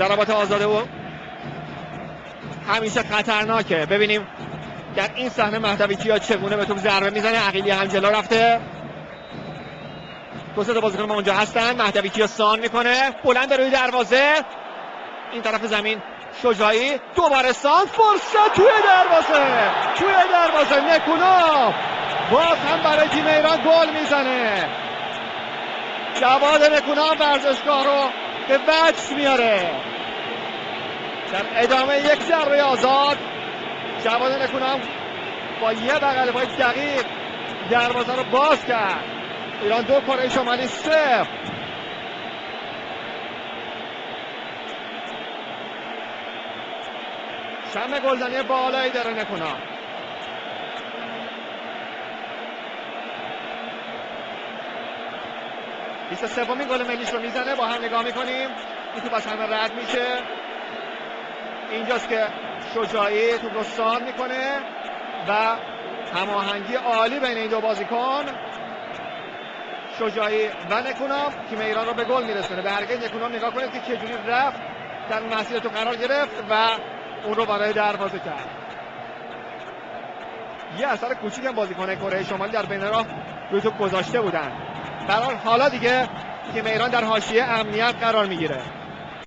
ضربات آزاده و همیشه خطرناکه. ببینیم در این صحنه مهدویچیا چگونه به توپ ضربه میزنه. عقیلی هم جلو رفته. دو سه تا بازیکن ما اونجا هستن. مهدویچیا سان میکنه بلند روی دروازه، این طرف زمین شجاعی، دوباره سان، فرصت توی دروازه نکونام باز هم برای تیم ایران گل میزنه. جواد نکونام ورزشگاه رو به وجد میاره. در ادامه یک ضربه آزاد جواد نکونام با یه بغل پای دقیق دروازه رو باز کرد. ایران 2 کره شمالی 0. شم گلزنی بالایی داره نکونام. بیست سومین گل ملیش رو میزنه. با هم نگاه میکنیم. این توپ از همه رد میشه. اینجاست که شجاعی توپ رو سان میکنه و هماهنگی عالی بین این دو بازیکن شجاعی و نکونام تیم ایران رو به گل میرسونه. به حرکت نکونام نگاه کنید که چجوری رفت، در مسیر تو قرار گرفت و اون رو برای دروازه کرد. یه اثر کوچیک هم بازیکن کره شمالی در بین راه روی توپ گذاشته بودن. حالا دیگه تیم ایران در حاشیه امنیت قرار میگیره.